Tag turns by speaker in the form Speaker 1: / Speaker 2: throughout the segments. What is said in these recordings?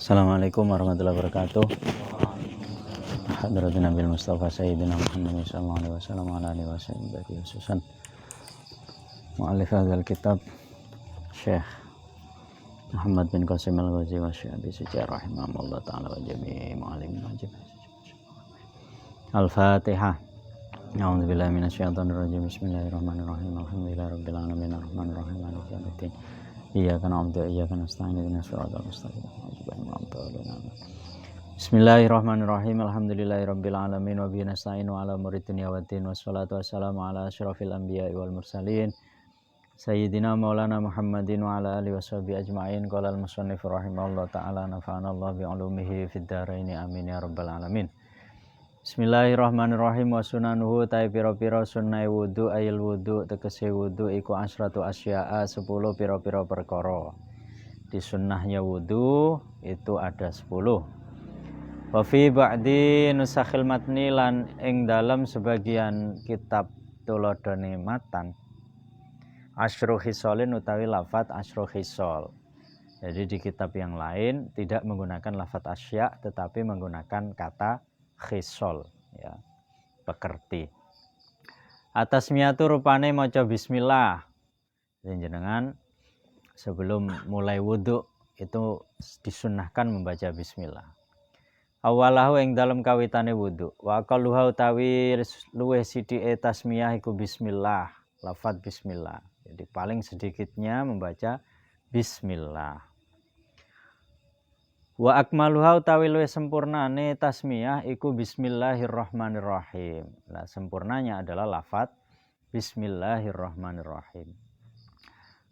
Speaker 1: Assalamualaikum warahmatullahi wabarakatuh. Hadratin Nabil Mustafa Sayyidina Muhammad sallallahu alaihi wasallam ala alihi wasallam khususan mu'allif hadzal kitab Syekh Muhammad bin Qasim Al-Ghazi wa Syekh Abi Sujair rahimahullah taala wa jami'i mu'allimin wajib. Al-Fatihah. A'udzu billahi minasyaitonir rajim. Bismillahirrahmanirrahim. Alhamdulillahirabbil alamin arrahmanir rahim maliki yaumiddin. Iyyaka na'budu wa iyyaka nasta'in ihdinas siratal mustaqim. Bismillahirrahmanirrahim. Alhamdulillahirabbil alamin wa bihi nasta'inu ala umuri dunya waddin wassalatu wassalamu ala asyrafil anbiya'i wal mursalin sayyidina maulana Muhammadin wa ala alihi washabihi ajma'in. Qala al-musannif rahimahullah ta'ala nafa'ana Allah bi 'ulumihi fid dharain amin ya rabbal alamin. Bismillahirrahmanirrahim. Wa sunanuhu ta'i pira-pira sunnah wudu ayil wudu tegese wudu iku asratu asya'a 10 pira-pira perkara. Di sunnahnya wudu itu ada 10. Wa fi ba'di nusakhil matni lan ing dalam sebagian kitab tuladhane matan asyru khisalin utawi lafat asyru khisal. Jadi di kitab yang lain tidak menggunakan lafat asya tetapi menggunakan kata khisal, ya, pekerti. Atas miatu rupane maca bismillah. Jenengan sebelum mulai wudhu itu disunnahkan membaca bismillah. Awalahu ing dalam kawitane wudhu. Wa aqalluha utawi luweh sithike tasmiyah iku bismillah, lafaz bismillah. Jadi paling sedikitnya membaca bismillah. Wa akmaluha utawi luwih sempurnane tasmiyah iku bismillahirrahmanirrahim. Nah, sempurnanya adalah lafaz bismillahirrahmanirrahim.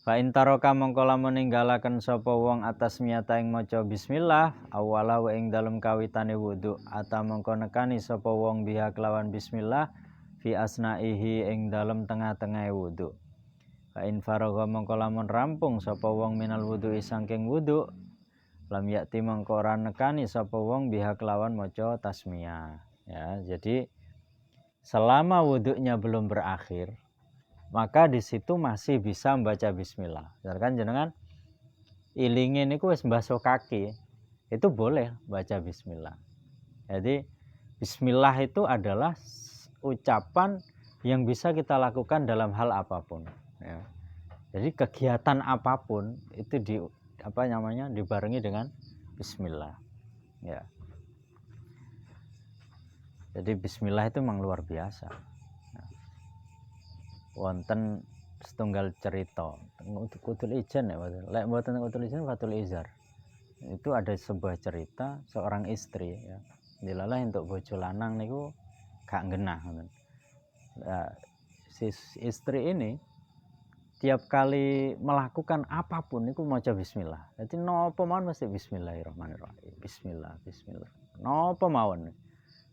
Speaker 1: Fa in taraka mongko lamun ninggalaken sapa wong atas miyata ing maca bismillah awala wa ing dalem kawitane wudu ata mongko nekani sapa wong biha kelawan bismillah fi asnaihi ing dalem tengah-tengahe wudu. Fa in faragha mongko lamun rampung sapa wong minal wudu'i saking wudu lam yakti mongko ora nekani sapa wong biha kelawan maca tasmiyah, ya. Jadi selama wudhunya belum berakhir maka di situ masih bisa membaca bismillah. Misalkan jenengan ilinge niku wis mbasuh kaki, itu boleh baca bismillah. Jadi bismillah itu adalah ucapan yang bisa kita lakukan dalam hal apapun, ya. Jadi kegiatan apapun itu dibarengi dengan bismillah, ya. Jadi bismillah itu memang luar biasa. Wonten setunggal cerita Kutul Ijan, ya, lek mboten Kutul Ijan Fatul Izar. Itu ada sebuah cerita seorang istri, ya. Dilalah untuk bojo lanang niku gak genah ngoten. Nah, si istri ini tiap kali melakukan apapun niku maca bismillah. Jadi napa mawon mesti bismillahirrahmanirrahim. Bismillah, bismillah. Napa mawon.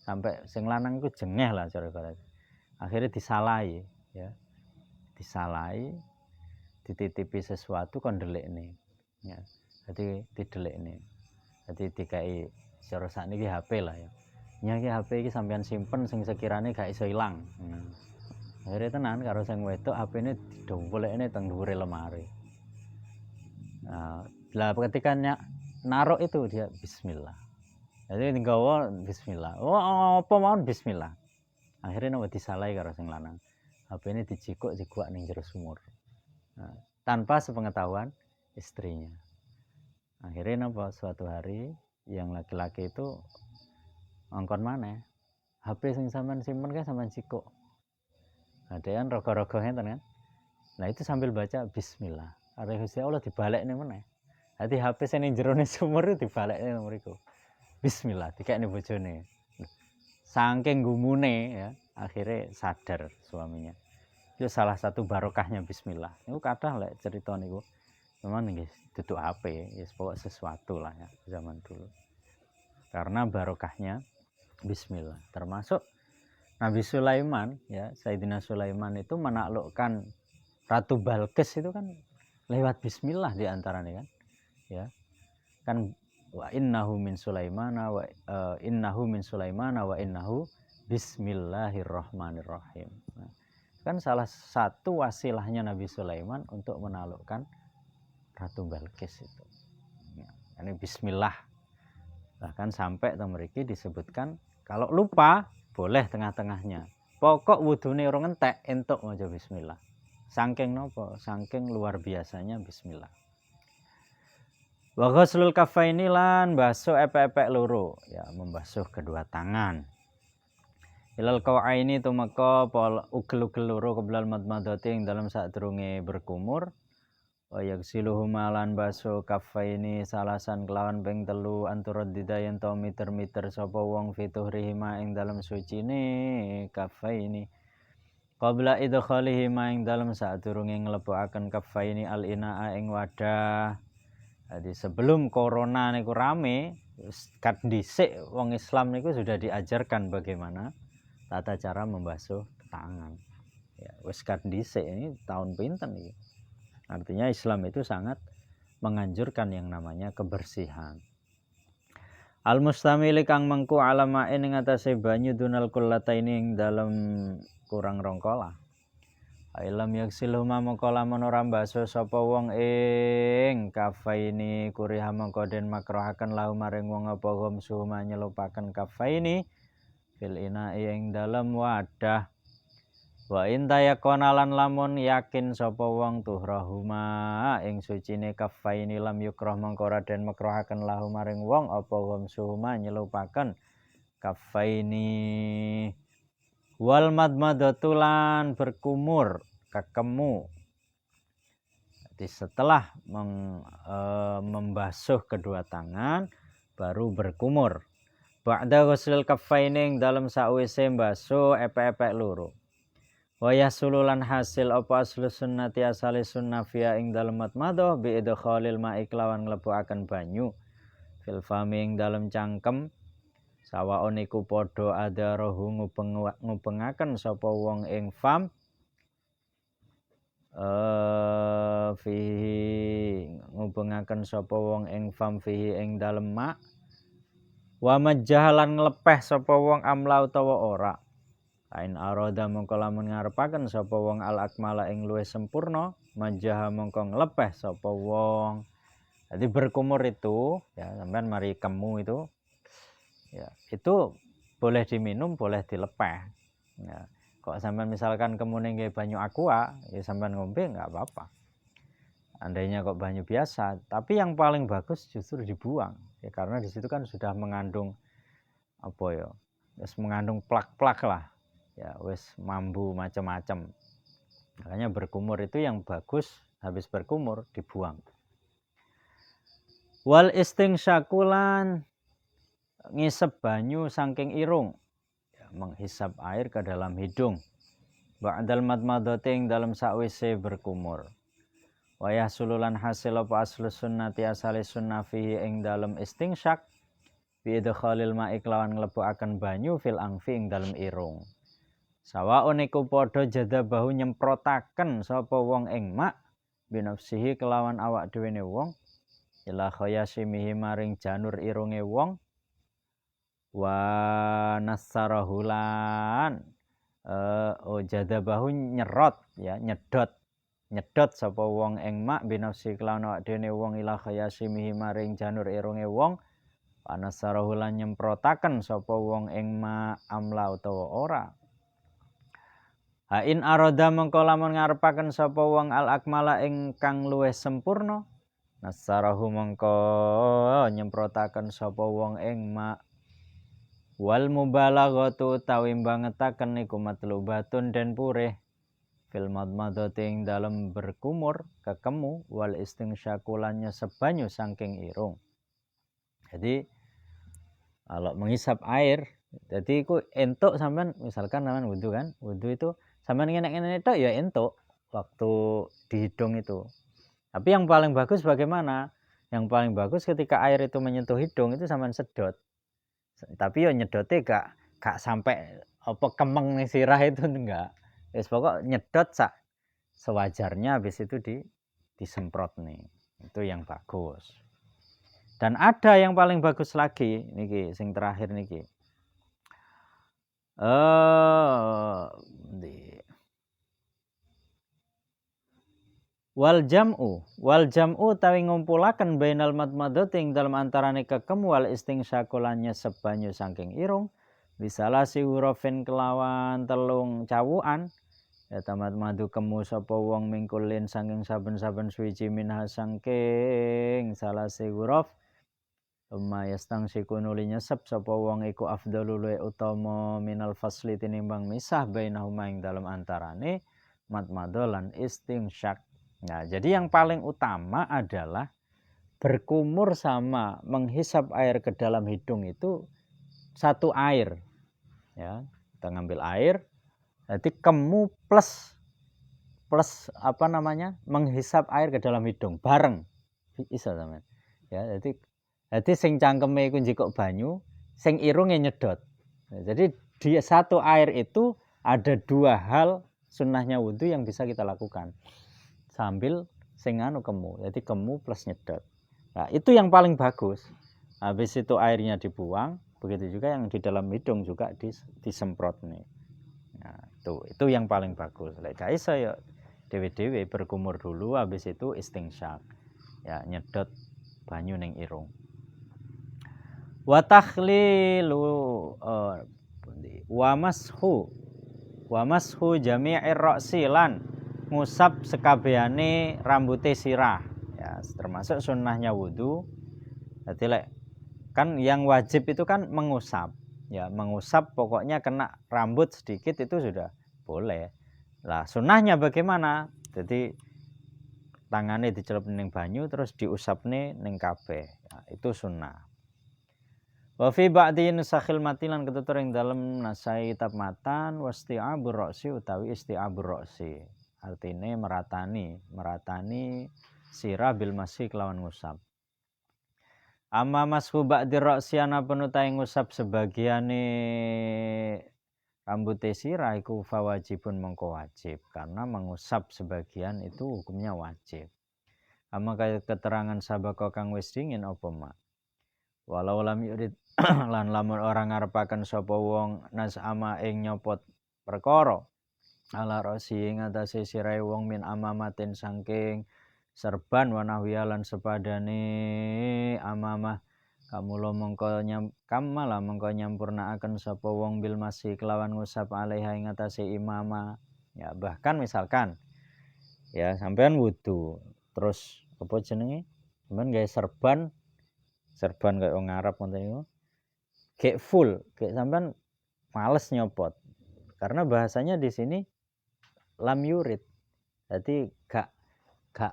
Speaker 1: Sampai sing lanang iku jengeh lah cara ibarat. Akhirnya disalahi, ya. Disalahi, dititipi sesuatu kon ndelikne, ya. Jadi didelikne. Jadi dikai cara sakniki HP lah, ya. Nya iki HP iki sampean simpen sing sekirane gak iso ilang. Akhirnya tenan karo sing wedok HP-ne didongkolekne teng dhuwure lemari. Nah, ketika naruh itu dia bismillah. Jadi nggawa bismillah. Oh, apa mawon bismillah. Akhirnya napa disalahi karo sing lanang. HP-ne dicikuk diguak ning jero sumur. Nah, tanpa sepengetahuan istrinya. Akhirnya napa suatu hari yang laki-laki itu ngongkon maneh. HP sing sampean simpen kan sampean cikuk. Ada yang rogo-rogo ngeten kan. Nah, itu sambil baca bismillah. Are Gusti Allah dibalekne meneh. Dadi HP sing ning jerone sumur itu dibalekne mriku. Bismillah dikekne bojone. Saking gumune, ya, akhirnya sadar suaminya. Itu salah satu barokahnya bismillah. Niku kathah lek cerita niku. Memang nggih dudu HP, ya pokok sesuatu lah, ya, zaman dulu. Karena barokahnya bismillah. Termasuk Nabi Sulaiman, ya, Sayyidina Sulaiman itu menaklukkan Ratu Balqis itu kan lewat bismillah diantaranya kan, ya. Kan wa innahu min Sulaimana wa innahu bismillahirrahmanirrahim. Nah, kan salah satu wasilahnya Nabi Sulaiman untuk menaklukkan Ratu Balqis itu. Ya, ini bismillah Bahkan sampai teng mriki disebutkan kalau lupa boleh tengah-tengahnya. Pokok wudune urung entek entuk maca bismillah. Saking nopo? Saking luar biasanya bismillah. Wa ghuslul kaffaini lan basuh epek-epek loro, ya membasuh kedua tangan. Ilal qaw'aini tumeka ugel-ugel loro keblal madmadati ing dalam sadurunge berkumur. Wa yaghsiluhuma lan basuh kaffaini salasan kelawan ping 3 anturad didayen to miter-miter sapa wong fituhrihima ing dalam sucine kaffaini. Qabla idkhalihima ing dalam sadurunge nglebokaken kaffaini al-inaa ing wadah. Jadi sebelum corona niku rame, kat dhisik wong Islam niku sudah diajarkan bagaimana tata cara membasuh tangan. Ya, wis kat dhisik ini tahun pinten iki. Artinya Islam itu sangat menganjurkan yang namanya kebersihan. Al-mustamili kang mengku alama ing atase banyu dunal kullataini ing dalem kurang rongkola. Ailam yaksilhuma mongko lamun ora mbasuh sapa wong ing kafaini kuriha mongko den makruhaken lahu maring wong apa gumsuhuma nyelupaken kafaini fil ina ing dalem wadah. Wa inta yakona lan lamun yakin sapa wong tuhrahuma ing sucine kafaini lam yukrah mongko ora den makruhaken lahu maring wong apa gumsuhuma nyelupaken kafaini. Wal madmadatulan berkumur kakemu. Jadi setelah membasuh kedua tangan baru berkumur. Ba'da ghuslil kaffaini dalam sawise mbasuh epek-epek loro. Wa yasululan hasil apa aslu sunnati asali sunnah fiya ing dalem madmadah bi idkhalil ma'i lawan nglebokaken banyu fil fami ing dalem cangkem. Sawaon iku padha adarahu ngubengaken sapa wong ing fam fihi ngubengaken sapa wong ing fam fihi ing dalem mak wa majjahalan nglepeh sapa wong amla utawa ora ain arada mongko lamun ngarepaken sapa wong al akmala ing luwih sempurna majjaha mongko nglepeh sapa wong. Jadi berkumur itu ya sampean mari kemu itu ya, itu boleh diminum, boleh dilepeh. Ya, kok sampean misalkan kemune nggih banyu aqua, ya sampean ngombe nggak apa-apa. Andainya kok banyu biasa, tapi yang paling bagus justru dibuang. Ya, karena di situ kan sudah mengandung apa ya? Wis mengandung plak-plak lah. Ya, wis mambu macam-macam. Makanya berkumur itu yang bagus habis berkumur dibuang. Wal istingsyakulan ngisep banyu saking irung, ya, menghisap air ke dalam hidung. Ba'dal madmadati ing dalam sakwise berkumur. Wa yahsululan hasil apa aslu sunnati asali sunnah fihi ing dalam istingsyak bi idkhalil ma'i lawan nglebokaken banyu fil angfi ing dalam irung. Sawaun iku padha jadabahu nyemprotaken sapa wong ing mak binafsihi kelawan awak dhewe wong ila khayasimihi maring janur irunge wong wa nasarahulan jadabahu nyerot ya nyedot sapa wong ing mak binafsi kelawan awak dhewe wong ila khayasimihi maring janur irunge wong wa nasarahulan nyemprotaken sapa wong ing mak amla utawa ora. Ha in arada mengko lamun ngarepaken sapa wong al akmala ingkang luwih sempurna nasarahu mengko nyemprotaken sapa wong ing mak. Wal mubalaghatu tawi bangetaken niku matlubatun den purih fil madmadati ing dalem berkumur kekemu wal istingsyakulan nyesep banyu saking irung. Jadi kalau mengisap air, jadi iku entuk sampean misalkan sampean wudu kan, wudu itu sampean ngene-ngene tok ya entuk waktu di hidung itu. Tapi yang paling bagus bagaimana? Yang paling bagus ketika air itu menyentuh hidung itu sampean sedot. Tapi yo nyedote gak sampai apa kemeng nih sirah itu enggak. Wis pokok nyedot sak sewajarnya habis itu disemprot nih. Itu yang bagus. Dan ada yang paling bagus lagi niki sing terakhir niki. Wal jam'u tawi ngumpulaken bainal madmadati ing dalem antarane kekem wal istingsyaku lan nyesep banyu saking irung bisalasi hurufin kelawan telung cawukan ya tamat madu kemu sapa wong mingkulin saking saben-saben suwiji minha saking salasi huruf yastang siku nuli nyesep sapa wong iku afdalul utama minal fasli tinimbang misah bainahuma ing dalem antarane madmadah lan istingsyak. Nah, jadi yang paling utama adalah berkumur sama menghisap air ke dalam hidung itu satu air. Ya, kita ngambil air, jadi kemu plus menghisap air ke dalam hidung bareng. Bisa teman. Ya, jadi sing cangkeme iku njikok banyu, sing irunge nyedot. Nah, jadi di satu air itu ada dua hal sunnahnya wudhu yang bisa kita lakukan. Sambil sing kemu, jadi kemu plus nyedot. Nah, itu yang paling bagus. Habis itu airnya dibuang, begitu juga yang di dalam hidung juga disemprot nih. Nah, itu yang paling bagus. Lek gak iso ya dewe-dewe berkumur dulu, habis itu istingsyak. Ya, nyedot banyu ning irung. Wa takhlilu wa mashu jami'ir ra'si lan ngusap sekabehane rambute sirah ya termasuk sunnahnya wudhu. Jadi kan yang wajib itu kan mengusap ya, mengusap pokoknya kena rambut sedikit itu sudah boleh lah. Sunnahnya bagaimana? Jadi tangannya dicelup ning banyu terus diusap ning kabeh ya, itu sunnah. Wa fi ba'di nusakhil matilan ketutur ing dalem nasai kitab matan wasti'abur ra'si utawi isti'abur ra'si. Artinya meratani sirah bil masih kelawan ngusap. Amma mashu ba'di ra'si ana penutai ngusap sebagiane rambute sirah iku fawajibun mengko wajib karena mengusap sebagian itu hukumnya wajib. Amma kaya keterangan sabako kang wis dingin apa mak. Walau lam yurid lan lamun orang ngarepaken sapa wong nasama ing nyopot perkara ala rosi ing atase sirahe wong min amamatin saking serban wanahwiya lan sepadane amamah kamula mengko nyampurnaaken sapa wong bil masih kelawan ngusap alaiha ing atase imamah ya. Bahkan misalkan ya sampean wudu terus apa jenenge sampean gawe serban kayak wong Arab ngoten niku kayak full kayak sampean males nyopot karena bahasanya di sini lam yurid, jadi gak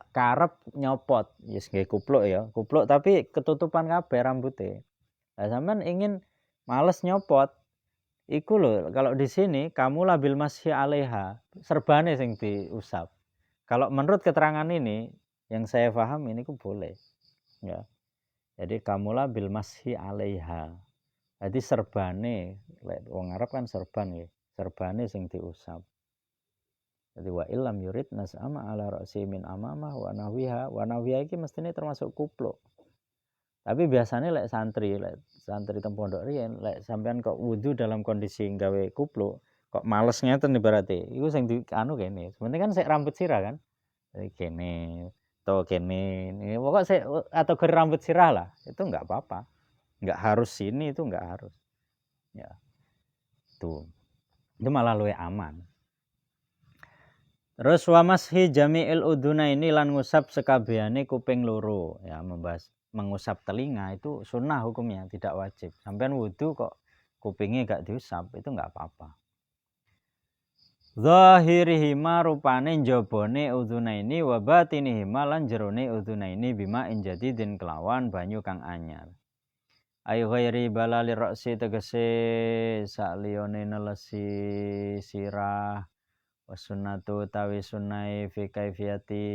Speaker 1: karep nyopot, yes nggih kupluk tapi ketutupan kabeh rambutnya. Nah, sampean ingin males nyopot, iku lho kalau di sini kamu labil masih alaiha, serbane sing diusap. Kalau menurut keterangan ini yang saya paham ini ku boleh, ya. Jadi kamu labil masih alaiha, jadi serbane, wong Arab kan serban ya, serbane sing diusap. Jadi wa illam yurid nas'ama ala ra'si min amamah wa nahwiha. Wa nahwiha iki mestine termasuk kupluk. Tapi biasanya santri teng pondok riyen sampean kok wudu dalam kondisi gawe kupluk, kok males ngeten berarti. Iku sing dianu kene. Sebenarnya kan sik rambut sirah kan. Jadi kene to kene. Ini pokok sik atau ke rambut sirah lah. Itu enggak apa-apa. Enggak harus sini, itu enggak harus. Ya. Tuh. Itu malah luwih aman. Terus wa mashi jami'il udhuna ini lan ngusap sekabehane kuping loro ya, membahas mengusap telinga itu sunnah hukumnya, tidak wajib. Sampean wudu kok kupingnya gak diusap itu enggak apa-apa. Zahirihima rupane njabane udhuna ini wa batinihima lan jerone udhuna ini bima injadidin kelawan banyu kang anyar. Ayu ghairi balali ra'si tegese sakliyane nelesi sirah wasunnatu tawi sunnai fi kaifiyati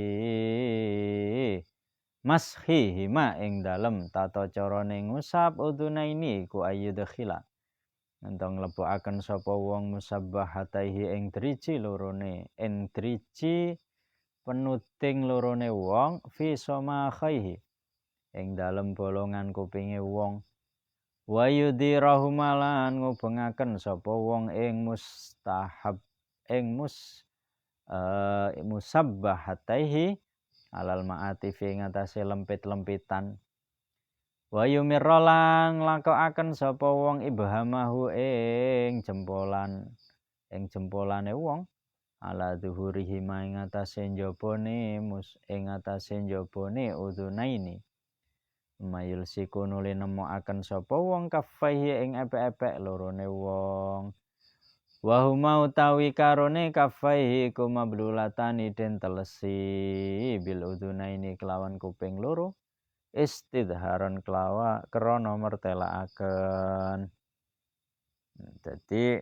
Speaker 1: mashihima ing dalem tata carane ngusap udhunaini ku ayyudkhila entong lebokaken sapa wong musabbahataihi ing driji lorone ing driji penuting lorone wong fi somakhaihi ing dalem bolongan kupinge wong wa yudirahumalan ngubengaken sapa wong ing mustahab ing musabbahataihi alal ma'atifi ngatasi lempit-lempitan. Wa yumirrolang lakokaken sapa wong ibhamahu ing jempolane wong ala zuhurihi ing atase njabane udunaini mayul siku nuli nemokaken sapa wong kafaihi ing epek-epek lorone wong wa huma utawi karone kafaihi iku mablulatani den telesi bil udunaini kelawan kuping loro istidharon krana mertelakaken. Jadi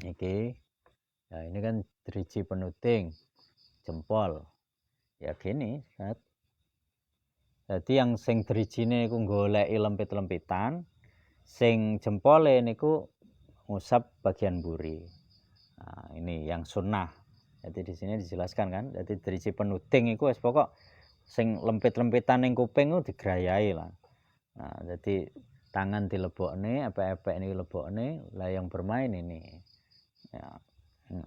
Speaker 1: iki ya ini kan driji penuting jempol ya gini kan. Jadi yang sing drijine iku goleki lempit-lempitan, sing jempole niku ngusap bagian buri. Nah, ini yang sunnah. Jadi di sini dijelaskan kan. Jadi driji penuting iku wis pokok sing lempit-lempitan ning kuping ku digrayai lah. Nah, jadi tangan dilebokne, epek-epek ini lebokne, lah yang bermain ini. Ya,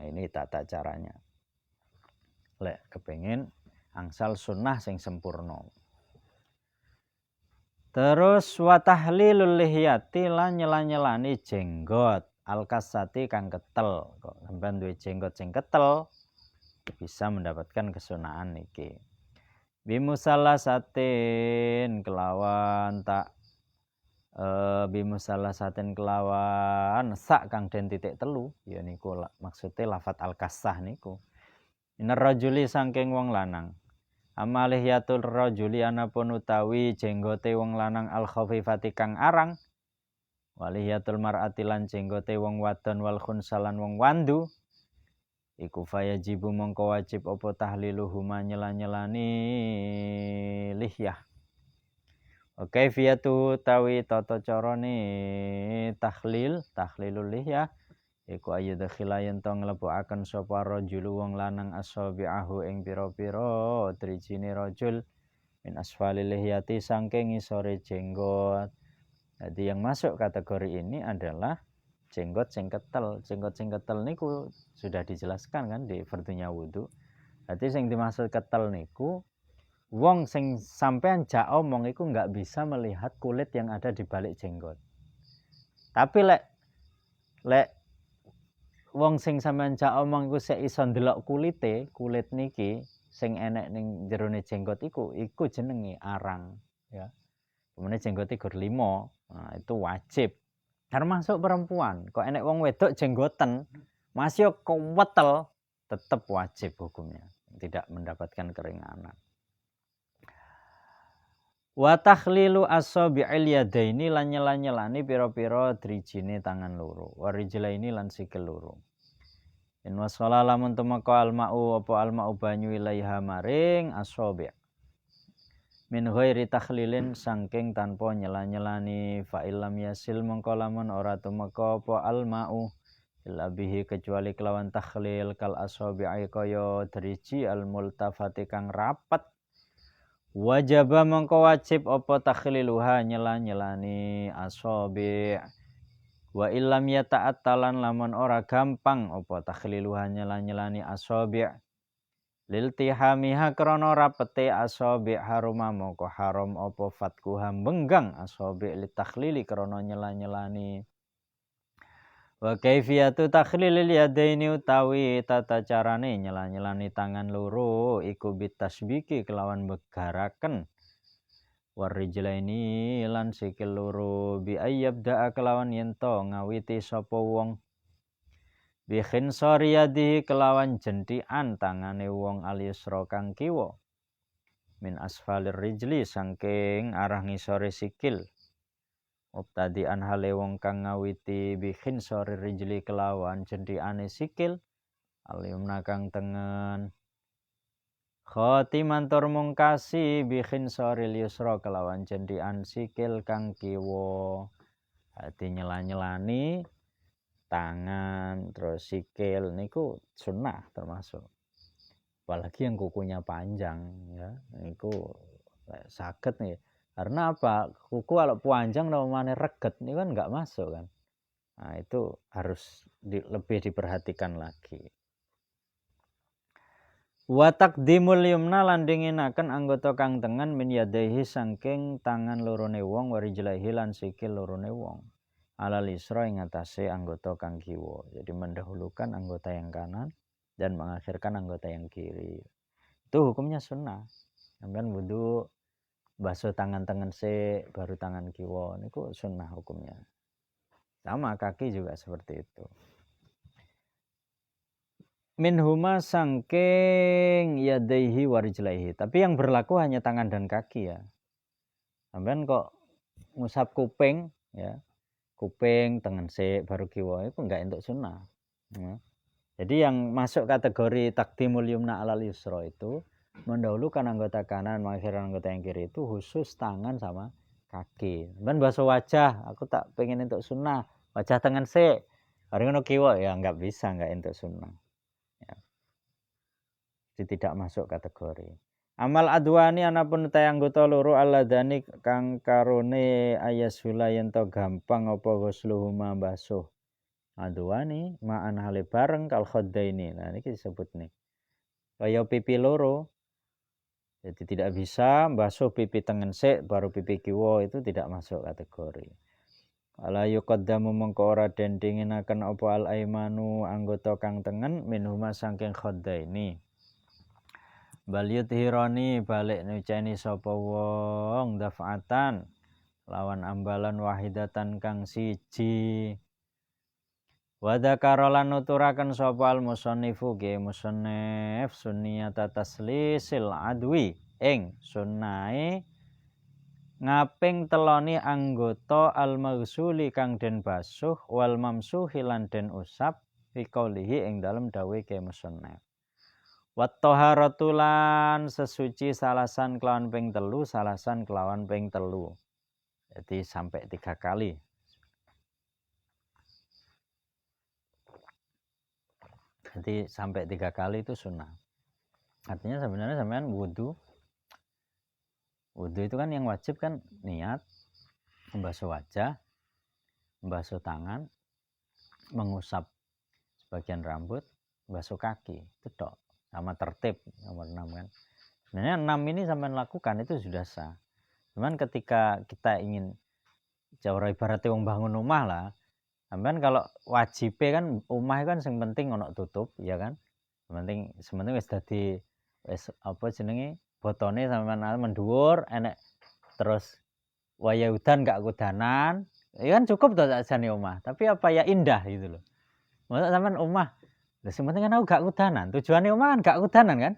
Speaker 1: ini tata caranya. Lek kepengin angsal sunnah sing sempurna. Terus wa tahlilul lihyati lan nyela-nyelani jenggot al-kasati kang ketel. Kok sampean duwe jenggot sing ketel bisa mendapatkan kesunahan niki. Bimusallasatin kelawan sak kang den titik telu ya niku maksude lafat al-kasah niku. Inar rajuli saking wong lanang. Amalihiyatul rajuli anapun utawi jenggote wong lanang al-khafifati kang arang. Walihiyatul mar'ati lan jenggote wong wadon wal khunsalan wong wandu. Iku fayajibu mongko wajib apa tahliluhuma nyela-nyelani lihyah. Oke fiyatu tawi tata carane tahlilul lihyah iku ayyadkhila yen to nglebokaken sapa rajul wong lanang asabi'ahu ing pira-pira drijine rajul min asfalil lihyati saking ngisore jenggot. Jadi yang masuk kategori ini adalah jenggot sing ketel. Jenggot sing ketel niku sudah dijelaskan kan di fardunya wudu. Jadi sing dimaksud ketel niku wong sing sampean jak omong iku enggak bisa melihat kulit yang ada di balik jenggot. Tapi lek wong sing sampean jak omong iku sik iso ndelok kulit niki sing enek ning jerone jenggot iku jenenge arang ya. Kemudian jenggote gur 5. Nah, itu wajib. Termasuk perempuan, kok enek wong wedok jenggoten masih kewetel tetap wajib hukumnya, tidak mendapatkan keringanan. Wa takhlilu asabi'il yadaini lan nyela-nyelani pira-pira drijine tangan loro, wa rijlaini lan sikil loro. In wasala lamun tumeka alma'u apa alma'u banyu ilaiha maring asabi'. Min ghairi takhlilin saking tanpa nyela-nyelani fa illam yasil mongko lamun ora tumeka apa alma'u illa bihi kecuali kelawan takhlil kal asabi'i kaya driji al multafati kang rapet wajaba mongko wajib apa takhliluha nyela-nyelani asabi' wa illam yata'attalan lamun ora gampang apa takhliluha nyela-nyelani asabi' liltihamiha krana rapete asabi' haruma moko haram apa fatkuha menggang asabi' litakhlili krana nyela-nyelani. Wa kaifiyatu takhlilil yadaini utawi tata carane nyela-nyelani tangan loro iku bitasbiki kelawan begaraken warijlaini lan sikil loro bi ayyabda kelawan yento ngawiti sapa wong bi khinsari yadihi kelawan jentikan tangane wong al-yusra kang kiwa min asfalir rijli saking arah ngisore sikil mubtadi'an hale wong kang ngawiti bi khinsari rijli kelawan jentikane sikil al-yumna kang tengen khatiman tur mungkasi bi khinsaril yusra kelawan jentikan sikil kang kiwa. Hati nyela-nyelani tangan terus sikil niku sunnah termasuk, apalagi yang kukunya panjang ya niku saged nih karena apa kuku kalau panjang namanya reget ini kan nggak masuk kan. Nah itu harus lebih diperhatikan lagi. Wa taqdimul yumna lan dinginaken anggota kang tengen min yadaihi saking tangan lorone wong wa rijlaihi lan sikil lorone wong. Alal isra ing atase anggota kang kiwa. Jadi mendahulukan anggota yang kanan dan mengakhirkan anggota yang kiri. Itu hukumnya sunnah. Sampeyan wudu basuh tangan tengen sik baru tangan kiwa niku sunnah hukumnya. Sama kaki juga seperti itu. Minhuma sangking yadaihi warijlaihi. Tapi yang berlaku hanya tangan dan kaki ya. Sampeyan kok ngusap kuping ya. Kuping tengen sik baru kiwa itu enggak entuk sunnah. Ya. Jadi yang masuk kategori taqdimul yumna alal yusra itu mendahulukan anggota kanan mengakhirkan anggota yang kiri itu khusus tangan sama kaki. Dan basuh wajah, aku tak pengen entuk sunnah. Wajah tengen sik. Baru ngono kiwa ya enggak bisa, enggak entuk sunnah. Tidak masuk kategori. Amal adwani anapun ta anggota loro alladani kang karone ayasula yen to gampang apa ghusluhuma basuh. Adwani ma'an hale bareng kal khaddaini. Nah niki disebut nih. Kaya pipi loro. Jadi tidak bisa basuh pipi tengen sik baru pipi kiwa itu tidak masuk kategori. Ala yuqaddamu mengko ora den dinginaken apa al aimanu anggota kang tengen minhuma saking khaddaini. Balyut hironi balik nuceni sapa wong dafatan lawan ambalan wahidatan kang siji. Wa dzakarolan nuturaken sapa al musannifu ge musannif sunniyata taslisil adwi ing sunnahe ngaping teloni anggota al maghsuli kang den basuh wal mamsuhi lan den usap fi qaulihi ing dalem dawuhe ke musannif. Wat-taharatu lan sesuci salasan kelawan ping telu, salasan kelawan ping telu. Jadi sampai 3 kali. Jadi sampai 3 kali itu sunnah. Artinya sebenarnya sampean wudu. Wudu itu kan yang wajib kan niat, membasuh wajah, membasuh tangan, mengusap sebagian rambut, membasuh kaki. Itu tok. Sama tertib nomor 6 kan. Sebenarnya 6 ini sampai lakukan itu sudah sah. Cuman ketika kita ingin jauh ibaratnya wong bangun rumah lah. Sampean kalau wajib kan rumah kan yang penting ono tutup ya kan. Sementing wis dadi wis apa jenenge botone sampean mendhuwur enek terus waya udan gak kudanan. Ya kan cukup to sakjane omah. Tapi apa ya indah gitu loh. Masa sampean omah lha sing penting kan aku gak kudanan. Tujuane omah kan gak kudanan kan.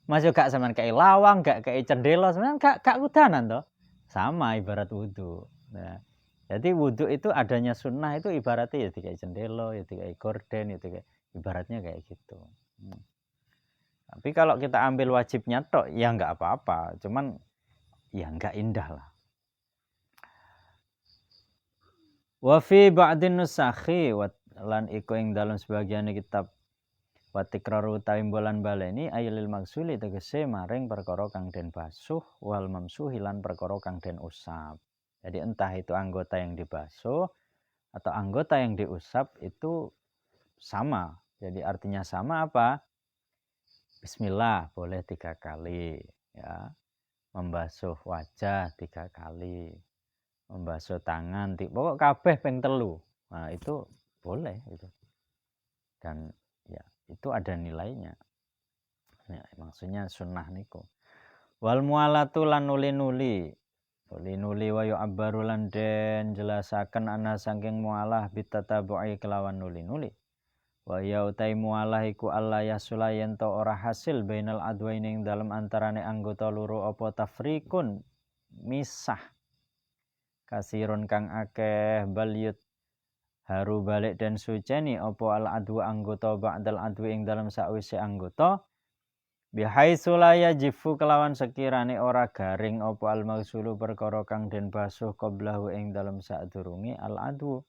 Speaker 1: Masuk gak sampean kayak lawang, gak kayak cendela, sebenarnya gak kudanan toh. Sama ibarat wudu. Nah, jadi wudu itu adanya sunnah itu ibaratnya ya kayak cendela, ya kayak gorden, ya kayak ibaratnya kayak gitu. Tapi kalau kita ambil wajibnya tok ya nggak apa-apa, cuman ya nggak indah lah. Wa fi ba'din nusakhi lan iku ing dalam sebagian kitab wa tikraru taimbolan baleni ayil maksuli tegese maring perkara kang den basuh wal mamsuhi lan perkara kang den usap. Jadi entah itu anggota yang dibasuh atau anggota yang diusap itu sama. Jadi artinya sama apa? Bismillah boleh 3 kali ya. Membasuh wajah 3 kali. Membasuh tangan, pokok kabeh ping 3. Nah, itu boleh itu. Dan ya itu ada nilainya. Ya, maksudnya sunnah niku. Wal mualatu lan nuli-nuli. Nuli-nuli wa yu'abbaru lan den jelasaken ana saking mualah bitatabu'i kelawan nuli-nuli. Wa ya utai mualah iku alla yasula yen to ora hasil bainal adwaini ing dalem antarane anggota loro apa tafrikun misah. Kasirun kang akeh balyut haru balik dan suceni opo al adwa anggota ba'dal adwi ing dalam sakwise anggota bihaitsu la yajifu kelawan sekirane ora garing opo al maghsulu perkara kang den basuh qablahu ing dalam sadurunge al adwu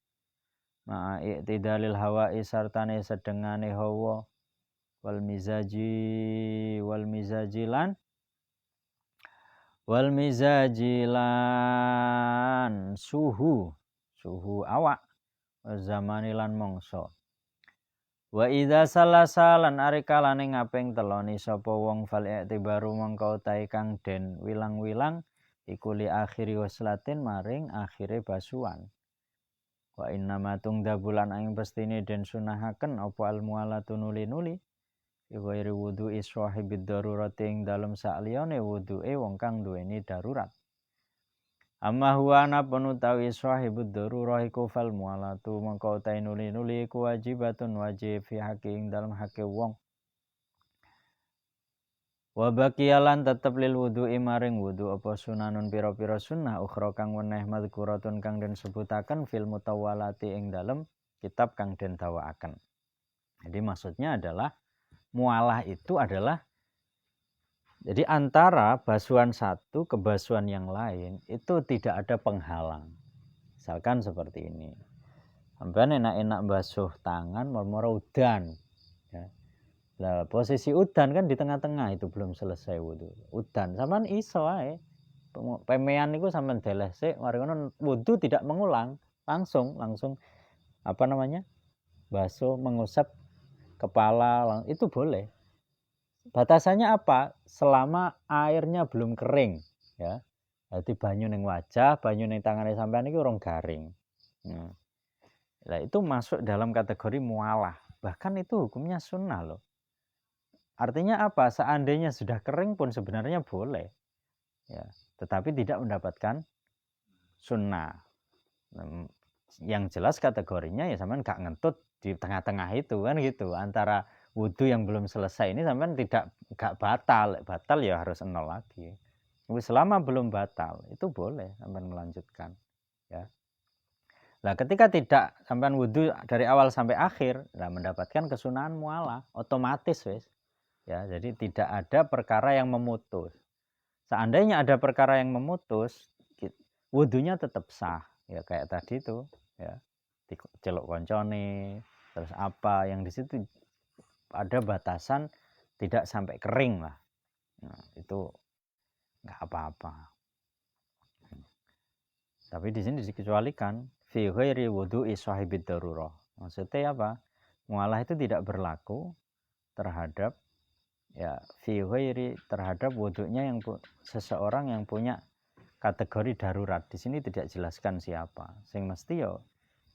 Speaker 1: ma'a i'tidalil hawa'i sartane sedengane hawa wal mizajilan suhu awak zamani lan mangsa Wa idza salasa lan ari kalane ngaping teloni sapa wong fal i'tibaru mangko utahe kang den wilang-wilang iku li akhiri waslatin maring akhire basuhan. Wa innama tungda bulan aing pestine den sunahaken apa al mualatu nuli-nuli ghairi wudu'i sahibid darurati ing dalem sakliyane wudu'e wong kang duweni darurat. Amma huwa anapun utawi sahibud darurah iku fal mualatu mangko utahe nuli-nuli iku wajibatun wajib fi haqqi ing dalem hake wong. Wa baqiyalan tetep lil wudu'i maring wudu apa sunanun pira-pira sunnah ukhra kang weneh madhkuratun kang den sebutaken fil mutawwalati ing dalem kitab kang den dawaaken. Jadi maksudnya adalah mualah itu adalah jadi antara basuhan satu ke basuhan yang lain itu tidak ada penghalang. Misalkan seperti ini. Sampeyan enak-enak basuh tangan mau udan. Ya. Lah posisi udan kan di tengah-tengah itu belum selesai wudu. Udan sampean iso ae. Pemean niku sampean deleh sik mari ngono wudu tidak mengulang, langsung apa namanya? Basuh mengusap kepala itu boleh. Batasannya apa? Selama airnya belum kering, ya. Jadi banyu ning wajah, banyu ning tangane sampean iki urung garing. Nah, itu masuk dalam kategori mualah. Bahkan itu hukumnya sunnah loh. Artinya apa? Seandainya sudah kering pun sebenarnya boleh. Ya, tetapi tidak mendapatkan sunnah. Yang jelas kategorinya ya sampean gak ngentut di tengah-tengah itu kan gitu. Antara wudu yang belum selesai ini sampean gak batal ya harus nol lagi. Selama belum batal itu boleh sampean melanjutkan ya. Nah, ketika tidak sampean wudu dari awal sampai akhir, nah mendapatkan kesunahan mualah otomatis wis. Ya, jadi tidak ada perkara yang memutus. Seandainya ada perkara yang memutus, wudunya tetap sah ya kayak tadi itu ya. Celuk koncone terus apa yang di situ ada batasan tidak sampai kering lah. Nah, itu nggak apa-apa. Tapi di sini dikecualikan fi ghairi wudu'i sahibid darurah. Maksudnya apa? Mualah itu tidak berlaku terhadap ya fi ghairi terhadap wudunya yang seseorang yang punya kategori darurat. Di sini tidak jelaskan siapa. Sing mesti yo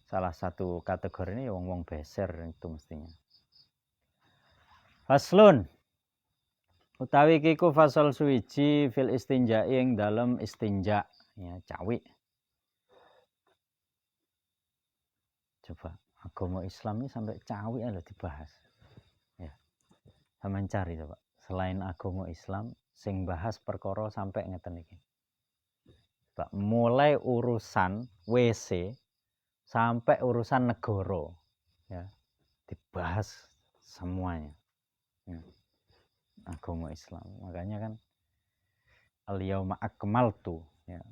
Speaker 1: salah satu kategori ini wong-wong beser itu mestinya. Faslun utawi kiku fasal suwiji fil istinja ing dalam istinja ya cawi. Coba agama Islam ini sampai cawi ada dibahas. Ya. Sampeyan cari coba. Selain agama Islam sing bahas perkara sampai ngeten iki. Mulai urusan WC sampai urusan negara ya dibahas semuanya. Ya. Agama Islam. Makanya kan al-yauma akmaltu ya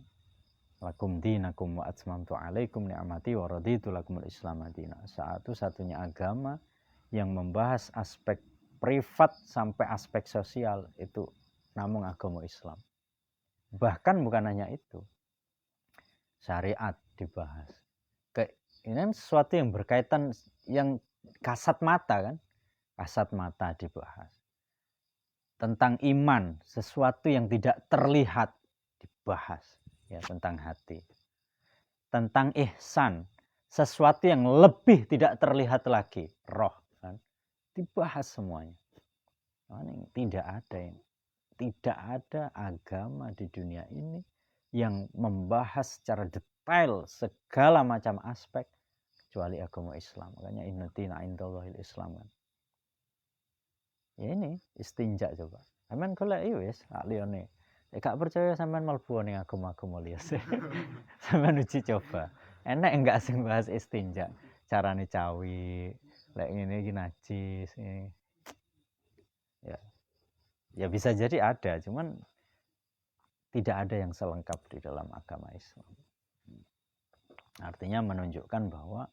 Speaker 1: lakum dinakum wa atmamtu alaikum ni'mati wa raditu lakumul Islam madina. Satu-satunya agama yang membahas aspek privat sampai aspek sosial itu namun agama Islam. Bahkan bukan hanya itu. Syariat dibahas. Ini sesuatu yang berkaitan yang kasat mata kan? Kasat mata dibahas. Tentang iman, sesuatu yang tidak terlihat dibahas ya tentang hati. Tentang ihsan, sesuatu yang lebih tidak terlihat lagi, roh kan. Dibahas semuanya. Tidak ada agama di dunia ini yang membahas secara detail segala macam aspek kecuali agama Islam. Makanya innatina indallahil Islam kan. Ya ini istinja coba. Sampeyan golek wis liyane. Gak percaya sampean mlebu ning agama-agama liya. Sampeyan uji coba. Enak enggak sing bahas istinja? Carane cawi, lek ngene iki najis. Ya. Ya bisa jadi ada, cuman tidak ada yang selengkap di dalam agama Islam. Artinya menunjukkan bahwa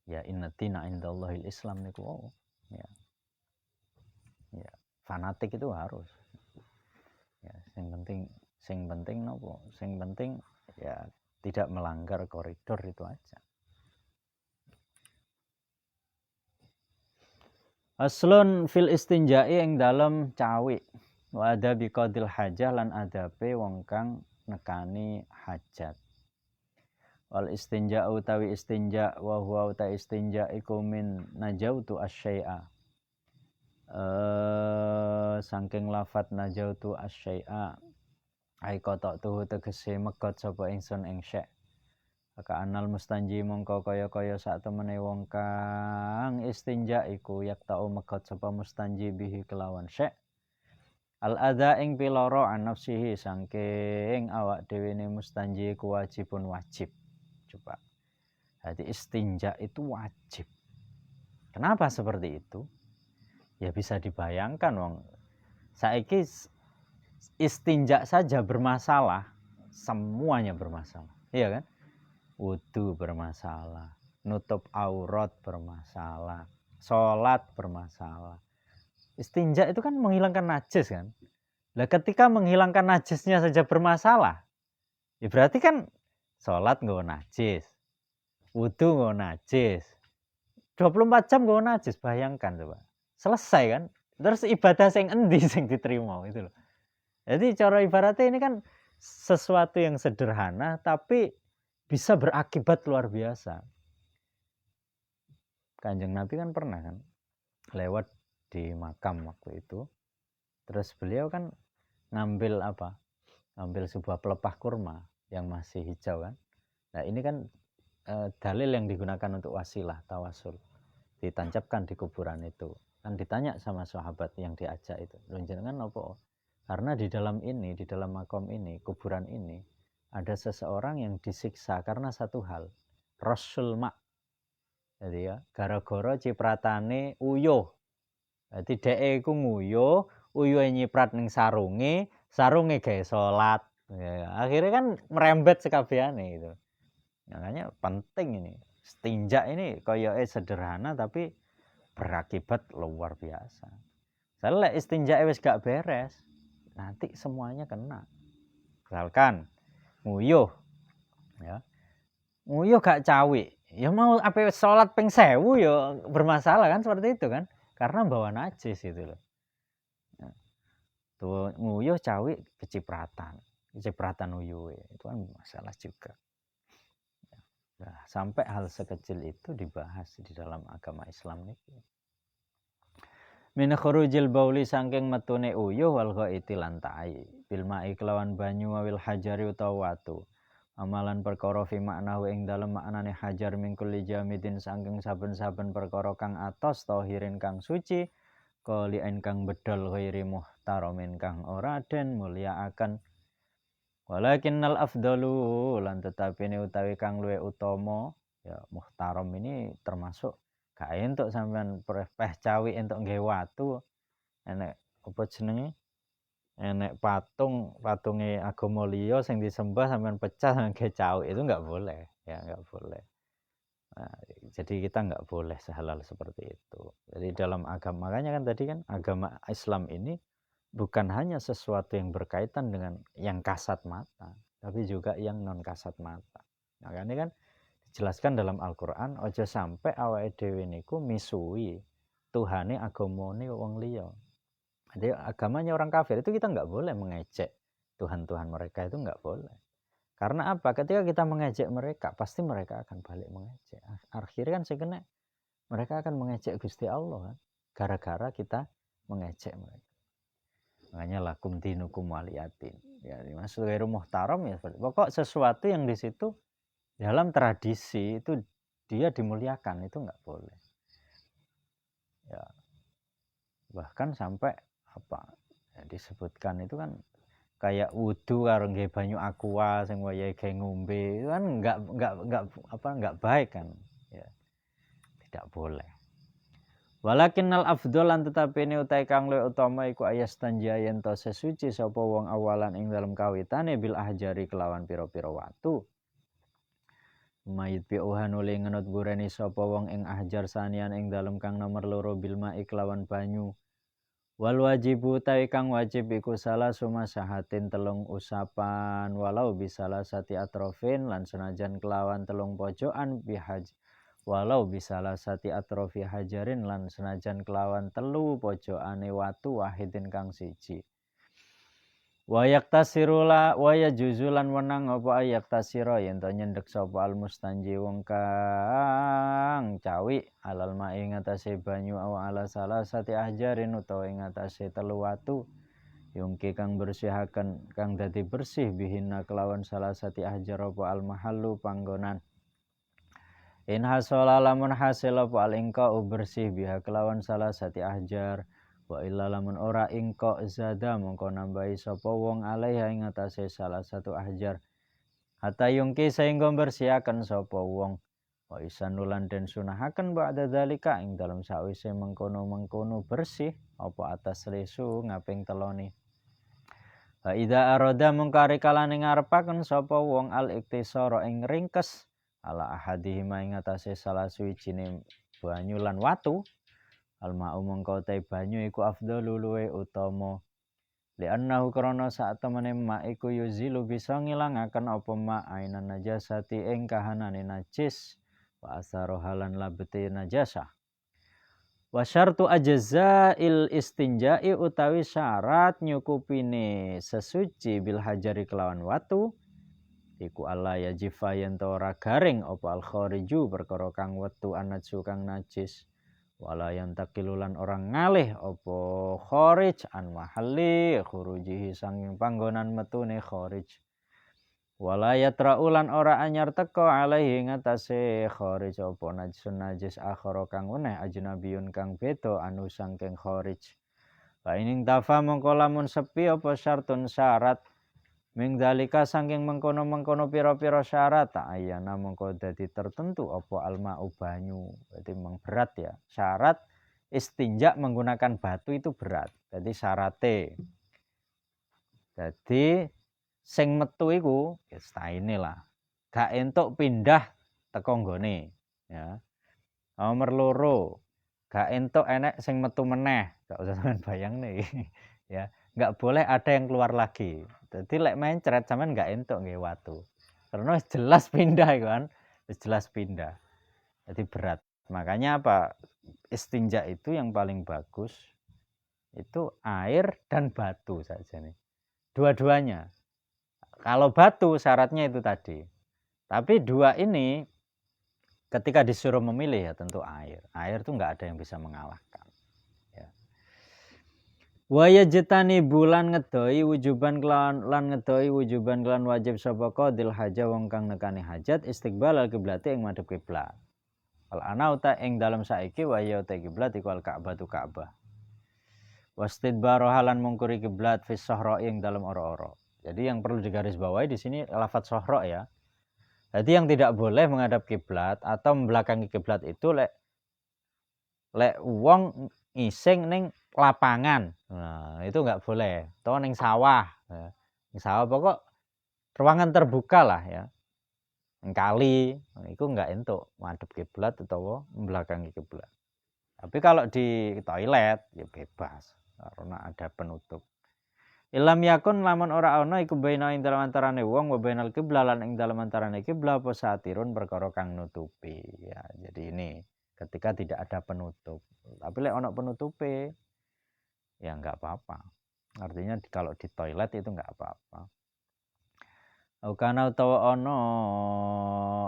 Speaker 1: ya innatina indallahil Islam niku ya. Ya, fanatik itu harus. Ya, sing penting nopo? Sing penting ya tidak melanggar koridor itu aja. Aslun fil istinja'i ing dalem cawi. Wa adabi qadil hajah lan adabe wong kang nekani hajat. Wal istinja utawi istinja wa huwa uta istinja iku min najautu asyai'a. Saking lafat najautu asyai'a ai kotok tuhu tegese megot sapa ingsun ing syek. Maka anal mustanji mongko kaya-kaya sak temene wong kang istinja iku yak tau megot sapa mustanji bihi kelawan syek. Al adza ing piloro an nafsihi saking awak dhewe ne mustanji iku wajibun wajib. Coba. Jadi istinja itu wajib. Kenapa seperti itu? Ya bisa dibayangkan wong. Saiki istinja saja bermasalah, semuanya bermasalah. Iya kan? Wudu bermasalah, nutup aurat bermasalah, sholat bermasalah. Istinja itu kan menghilangkan najis kan? Nah ketika menghilangkan najisnya saja bermasalah, ya berarti kan sholat nggak najis, wudu nggak najis, 24 jam nggak najis, bayangkan coba. Selesai kan? Terus ibadah sing endi sing diterima itu loh. Jadi cara ibaratnya ini kan sesuatu yang sederhana tapi bisa berakibat luar biasa. Kanjeng Nabi kan pernah kan lewat di makam waktu itu. Terus beliau kan ngambil apa? Ngambil sebuah pelepah kurma yang masih hijau kan. Nah ini kan dalil yang digunakan untuk wasilah tawasul. Ditancapkan di kuburan itu. Kan ditanya sama sahabat yang diajak itu. Jenengan apa? Karena di dalam ini, di dalam makom ini, kuburan ini, ada seseorang yang disiksa karena satu hal. Rasul mak. Jadi ya, gara-gara cipratane uyuh. Jadi dhek iku nguyuh, uyuhe nyiprat ning sarunge gawe salat. Ya, akhirnya kan merembet sekabehane gitu. Makanya penting ini. Istinja ini koyoke sederhana tapi berakibat luar biasa. Soalnya istinja wis gak beres, nanti semuanya kena. Misalkan nguyuh ya. Nguyuh gak cawi, ya mau apa sholat ping 1000 ya bermasalah kan seperti itu kan, karena bawa najis itu loh. Tuh nguyuh cawi kecipratan uyuh itu kan masalah juga. Nah, sampai hal sekecil itu dibahas di dalam agama Islam ini. Min khurujil bauli saking metune uyuh wal ghaiti lan tai bil ma'i kelawan banyu wal hajari utawa watu. Amalan perkara fi maknahu ing dalem maknane hajar min kulli jamidin saking saben-saben perkara kang atos tahirin kang suci qali'in kang bedol ghairi muhtaramin kang ora den mulyakaken. Walakinnal afdalu lan tetapine utawi kang luwih utama ya muhtaram ini termasuk gak entuk sampean peh cawi entuk nggawe watu. Enek apa jenenge? Enek patunge agama liya sing disembah sampean pecah sampean gawe cawi itu enggak boleh, ya enggak boleh. Nah, jadi kita enggak boleh sehalal seperti itu. Jadi dalam agama makanya kan tadi kan agama Islam ini bukan hanya sesuatu yang berkaitan dengan yang kasat mata, tapi juga yang non kasat mata. Makanya kan dijelaskan dalam Al-Qur'an aja sampai awake dhewe niku misuhi tuhane agamane wong liya. Jadi agamanya orang kafir itu kita nggak boleh mengejek Tuhan-Tuhan mereka, itu nggak boleh. Karena apa? Ketika kita mengejek mereka, pasti mereka akan balik mengejek. Akhirnya kan sebenarnya mereka akan mengejek Gusti Allah kan, gara-gara kita mengejek mereka. Makanya lakum dinukum waliyatin. Ya, dimaksud ghairu muhtaram ya seperti pokok sesuatu yang di situ dalam tradisi itu dia dimuliakan itu nggak boleh. Ya. Bahkan sampai apa ya, disebutkan itu kan kayak wudu karo nggih banyu aqua sing wayahe gawe ngombe itu kan enggak baik kan ya tidak boleh. Walakinnal afdol lan tetapi ini utai kang luwih utama iku ayastanja yen to sesuci sapa wong awalan ing dalem kawitane bil ahjari kelawan pira-pira watu. Mayit bi'uhan uli ngenut bureni sapa wong ing ahjar sanian ing dalem kang nomor loro bil ma'i kelawan banyu. Wal wajibu tawi kang wajib iku salah sumasahatin telung usapan walau bisalah sati atrofin lan senajan kelawan telung pojokan bihaj walau bisalah sati atrofi hajarin lan senajan kelawan telu pojokane watu wahidin kang siji. Wayak tasirula waya juzulan wenang apa ayak tasira yen to nyendek sapa al mustanji wong kang cawi alal ma ing atase banyu aw ala salasati ahjarin utawa ing atase telu watu yungki kang bersihaken kang dadi bersih bihina kelawan salasati ahjar apa al mahallu panggonan. In hasola lamun hasil apa al ingka bersih biha kelawan salasati ahjar. Wa illa lamun ora ingko zada mongko nambahi sapa wong alaiha ing atase salah satu ahjar hatta yungki sehingga bersihaken sapa wong wa isanulan den sunahaken ba'da zalika ing dalam sawise mengkono-mengkono bersih apa atas lesu ngaping teloni. Wa idza arada mungkari kalane ngarepaken sapa wong al iktisara ing ringkes ala ahadihima ing atase salah suwijine banyu lan watu alma'u mongko te banyu iku afdalu luwe utama li'annahu krana sak temene ma iku yuzilu bisa ngilangaken apa ma ainan najasati ing kahanane najis wa asaru halan labete najasah wa syartu ajzail istinja'i utawi syarat nyukupine sesuci bil hajari kelawan watu iku ala yajifa yen ora garing apa al khariju perkara kang wetu anatsu kang najis wala yang takilulan orang ngalih opo kharij an mahalli khurujihi sanging panggonan metune kharij wala yatraulan ora anyar teko alaihi ngatasé kharij opo najsun najis akhara kang weneh ajnabiyun kang beda anu sangking kharij wa ining tafa mongko lamun sepi opo syartun syarat ming dalika saking mengkono-mengkono pira-pira syarat ayana mengko dadi tertentu apa alma'u banyu. Berarti memang berat ya. Syarat istinja menggunakan batu itu berat. Jadi syarate. Jadi sing metu iku ya staine lah. Gak entuk pindah teko nggone ya. Nomor loro gak entuk enek sing metu meneh. Gak usah sampean bayangne ya. Nggak boleh ada yang keluar lagi. Jadi lek mencret sampean nggak entuk nggih watu. Karena jelas pindah kan, jelas pindah. Jadi berat. Makanya apa? Istinja itu yang paling bagus itu air dan batu saja nih. Dua-duanya. Kalau batu syaratnya itu tadi. Tapi dua ini ketika disuruh memilih ya tentu air. Air itu nggak ada yang bisa mengalahkan. Waya jetani bulan ngedoi wujuban kelan lan ngedoi wujuban kelan wajib sapa qadil haja wong kang nekani hajat istiqbal al kiblati ing madhep kiblat. Al anauta ing dalam saiki waya te kiblat iku al Ka'bah tu Ka'bah. Wastidbaro halan mungkuri kiblat fi sahra ing dalam ora-ora. Jadi yang perlu digarisbawahi di sini lafaz sahra ya. Jadi yang tidak boleh menghadap kiblat atau membelakangi kiblat itu lek wong ngising ning lapangan, nah, itu nggak boleh. Atau ning sawah, ya. Ning sawah pokok ruangan terbuka lah ya. Ning kali, nah, itu nggak entuk madhep kiblat atau membelakangi kiblat. Tapi kalau di toilet ya bebas karena ada penutup. Ilam yakun lamun ora ana iku baina ing dalam antarane wong wa bainal qiblah lan ing dalam antarane kiblah apa satirun perkara kang nutupi. Ya, jadi ini ketika tidak ada penutup. Tapi lek ana penutupe ya nggak apa-apa. Artinya kalau di toilet itu nggak apa-apa. Kana utawa ono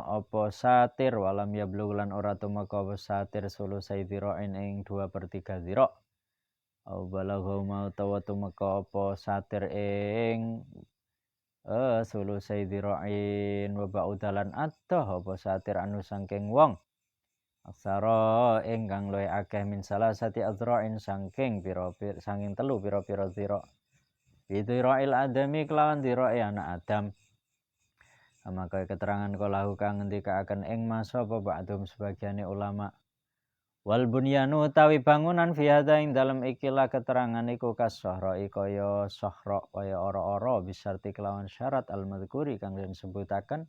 Speaker 1: apa satir walam yablulan ora tumeka apa satir sulusai dhira'in ing 2/3 dhira'. Au balagha mau utawa tumeka apa satir ing sulusai dhira'in wa ba'udalan adoh apa satir anu saking wong. Aksara ingkang luwih akeh min salasati adzra'in saking pira-pira saking telu pira-pira dhira'. Bidhira'il adami kelawan dhira'i anak Adam. Maka keterangan kolahu kang ngendikaaken ing masa apa ba'dhum sebagiane ulama. Wal bunyanu utawi bangunan fi hadza ing dalem ikilah keterangan iku kasahra'i kaya sahra kaya ora-ora bisarti kelawan syarat al-madzkuri kang den sebutaken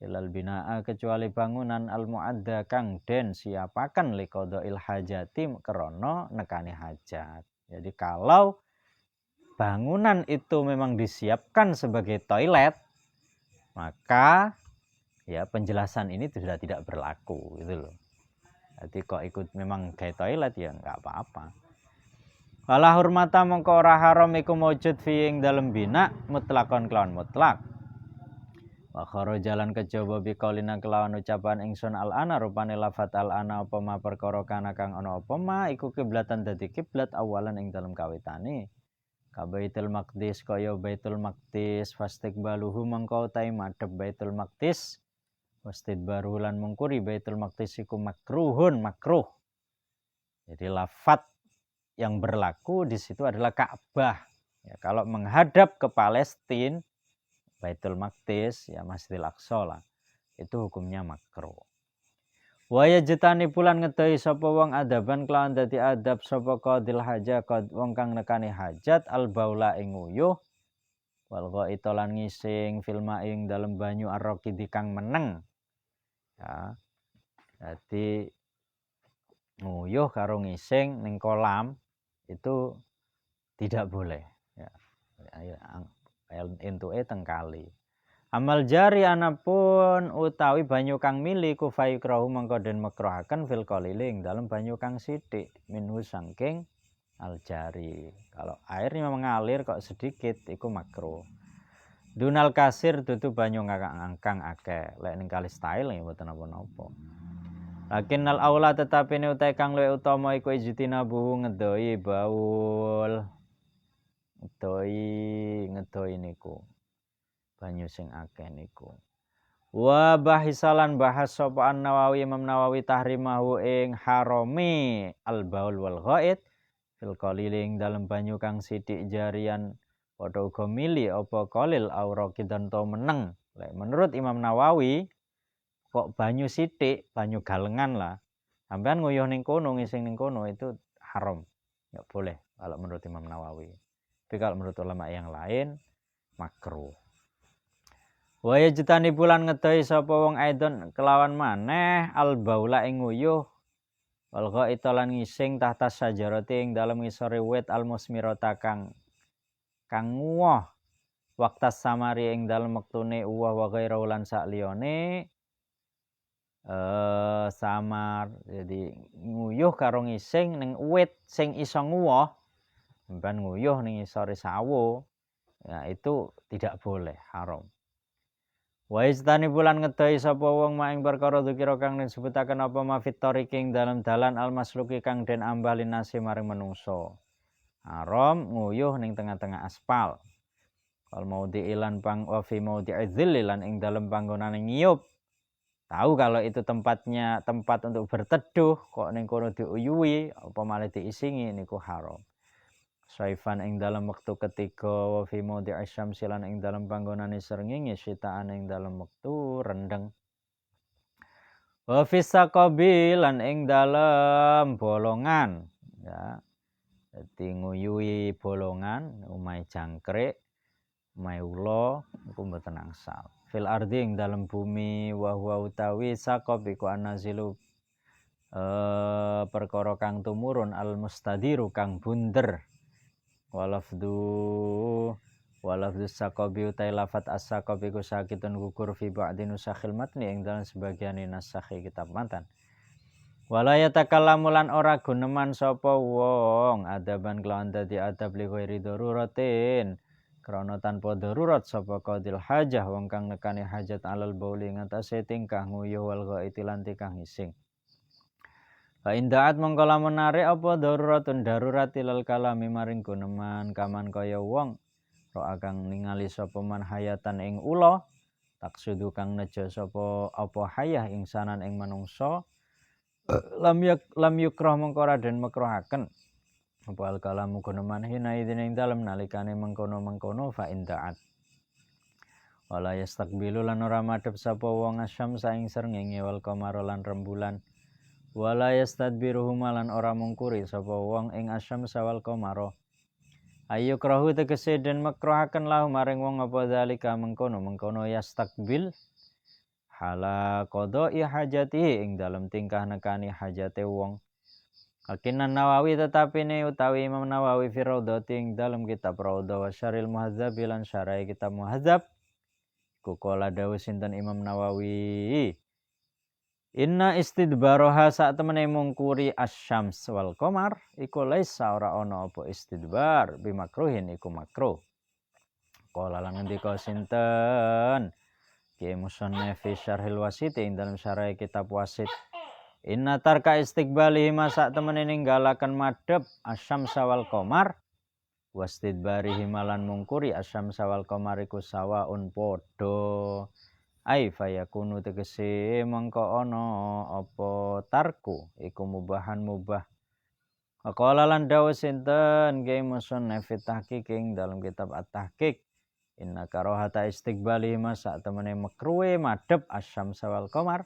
Speaker 1: ilal binaa kecuali bangunan al-muadda kang den siapaken liqadail hajati krana nekani hajat. Jadi kalau bangunan itu memang disiapkan sebagai toilet, maka ya penjelasan ini sudah tidak berlaku gitu loh. Jadi kok ikut memang gaya toilet ya nggak apa-apa. Wala hurmata mongko ora haram iku mujud fi ing dalem bina mutlakon kelawan mutlak. Wa jalan kejaba biqaulina kelawan ucapan ingsun al ana rupane lafat al ana apa ma perkara kana kang ana apa ma iku kiblatan dadi kiblat awalan ing dalem kawitane. Ka Baitul Maqdis kaya Baitul Maqdis fastiqbaluhu mongko utahe madhep Baitul Maqdis wastidbaru lan mungkuri Baitul Maqdis iku makruh. Jadi lafat yang berlaku di situ adalah Ka'bah. Ya, kalau menghadap ke Palestina, Baitul Maqdis, ya Masjidil Aqsa lah, itu hukumnya makruh. Wa yajtani pulan ngedahi sapa wong adaban kelawan dadi adab sapa qadil hajat wong kang nekani hajat al baula ing uyuh wal ghaita lan ngising filma ing dalem banyu arraqidi kang meneng. Ya. Jadi nguyuh karo ngising ning kolam itu tidak boleh. Ya. Entuke teng kali. Amal jari anapun utawi banyu kang mili kufai krahu mengko den makruhaken fil qaliling dalam banyu kang sithik minhu sangking al jari. Kalau airnya mengalir kok sedikit iku makruh. Dunal kasir dudu banyu ngangkang akeh. Lek ning kali style ya mboten napa-napa. Lakinnal aula tetapi ne utai kang luwih utama iku ijtinabu ngedoi baul. Ngedoi niku. Banyu sing akeh niku. Wa bahisalan bahas sapa An-Nawawi Imam Nawawi tahrimahu ing harami al-baul wal ghaid fil qaliling dalam banyu kang sithik jarian padha uga mili apa qalil auraqidan to meneng. Menurut Imam Nawawi kok banyu sithik, banyu galengan lah. Sampean nguyuh ning kono, ngising ning kono itu haram. Enggak boleh kalau menurut Imam Nawawi. Tapi kalau menurut ulama yang lain makruh. Wa yajtani bulan ngedahi sapa wong aidon kelawan maneh al baula ing nguyuh wal ghaita lan ngising tahta sajarati ing dalem ngisore wit al musmirata kang nguwah waktas samari ing dalem wektune uwah wa ghairu lan sak liyane samar. Jadi nguyuh karo ngising ning wit sing iso nguwah sampean nguyuh ning ngisore sawo ya itu tidak boleh, haram. Wa istani bulan ngedahi sapa wong maing perkara dzikira kang disebutaken apa mafit tariqing dalam dalan almasluki kang den ambalin nasi maring menungso. Haram nguyuh ning tengah-tengah aspal. Kal maudhi ilan pang wa fi maudhi dzillan ing dalem panggonane ngiyup. Tahu kalau itu tempatnya tempat untuk berteduh kok ning kono diuyuwi apa malah diisingi niku haram. Saifan ing dalam waktu ketiga wa fi maudhi'i syamsi lan ing dalam panggonane srengenge sitaan ing dalam waktu rendeng. Wa fi saqabi lan ing dalam bolongan ya. Dadi nguyuhi bolongan omahe jangkrik, omahe ula iku mboten angsal. Fil ardi ing dalam bumi wa huwa utawi saqab iku anazilu perkara kang tumurun al mustadiru kang bunder. Walafdu saqabi utai lafat as-saqabi ku sakitun gugur fi ba'di nusakhil matni ing dalam sebagian nasakhi kitab matan. Wala yatakallamu lan ora guneman sapa wong adaban kelawan dadi adab li ghairi daruratin krana tanpa darurat sapa qadil hajah wong kang nekani hajat alal bauli ngatasé tingkah nguyuh wal ghaiti lan tingkah ngising. Fa indaat mongko lamun narik apa daruratun darurat ilal kalami maring guneman kaman kaya wong ro kang ningali sapa man hayatan ing ula taksudu kang nejo sapa apa hayah ingsanan ing manungsa lam yukrah mongko ora den makruhaken apa al kalamu guneman hina idin ing dalem nalikane mengkono fa indaat wala yastaqbilu lan ora madhep sapa wong asyam saing srengenge wal qamar lan rembulan wala yastadbiruhum lan ora mungkuri sapa wong ing asyam sawal qamara ayu krahu tegese den makruhaken lahu maring wong apa zalika mengkono yastaqbil hala qada'i hajatihi ing dalem tingkah nekani hajate wong. Hakinan Nawawi tetapi ne utawi Imam Nawawi fi raudhati ing dalem kitab Raudhah wa Syaril Muhadzab lan syarah kitab Muhadzab Kukola dawu sinten Imam Nawawi. Inna istidbaroha saat temene mungkuri asyams wal qamar iku laisa ora ana apa istidbar bimakruhin iku makruh. Qala lan ngendika sinten Ki Musannaf fi Syarhil Wasit ing dalam syarah kitab Wasit. Inna tarka istiqbalihi saat temene ninggalaken madhep asyams wal qamar wastidbarihi malan mungkuri asyams wal qamar iku sawaun padha. Ai fayakunu tegese mengko ana apa tarku iku mubahan mubah. Qala lan dawuh sinten Ki Musannaf fi Tahqiq ing dalam kitab At-Tahqiq. Inna karahata istiqbali masa temene makruhe madhep asyam wal qamar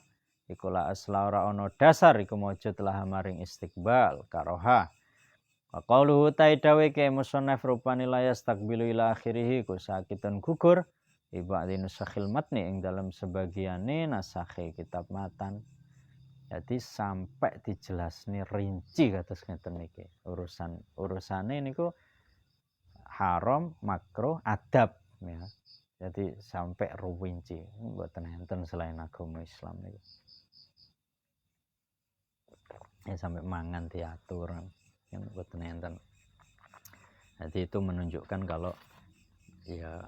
Speaker 1: iku la asla ora ana dasar iku mujud lah maring istiqbal karoha. Wa qauluhu taidawe Ki Musannaf rupane la yastaqbilu ila akhirih ku sakitun gugur ibadi nusakhil matni ing dalam sebagiane nasakhe kitab matan. Jadi sampai dijelasne rinci kados ngeten niki. Urusane niku haram, makruh, adab ya. Jadi sampai rinci. Mboten enten selain agama Islam niku. Ya sampai mangan diatur. Ya mboten enten. Jadi itu menunjukkan kalau ya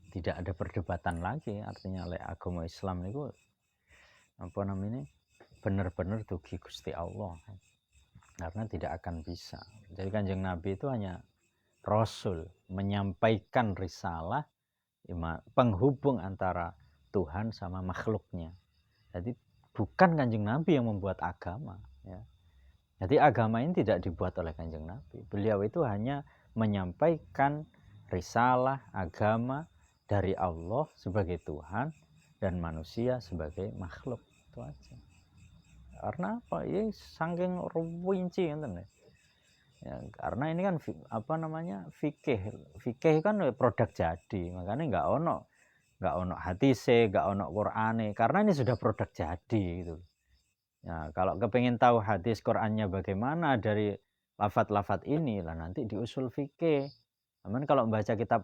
Speaker 1: tidak ada perdebatan lagi, artinya oleh agama Islam itu apa namanya benar-benar dugi Gusti Allah, karena tidak akan bisa. Jadi Kanjeng Nabi itu hanya Rasul, menyampaikan risalah, penghubung antara Tuhan sama makhluknya. Jadi bukan Kanjeng Nabi yang membuat agama. Ya. Jadi agama ini tidak dibuat oleh Kanjeng Nabi. Beliau itu hanya menyampaikan risalah agama dari Allah sebagai Tuhan dan manusia sebagai makhluk, itu aja. Karena apa? Ya saking rinci enten ya. Karena ini kan apa namanya fikih. Fikih kan produk jadi, makanya nggak ono hadise, nggak ono Qur'ane, karena ini sudah produk jadi gitu. Ya, kalau kepengen tahu hadis Qur'annya bagaimana dari lafat-lafat ini lah nanti di usul fikih. Namun kalau membaca kitab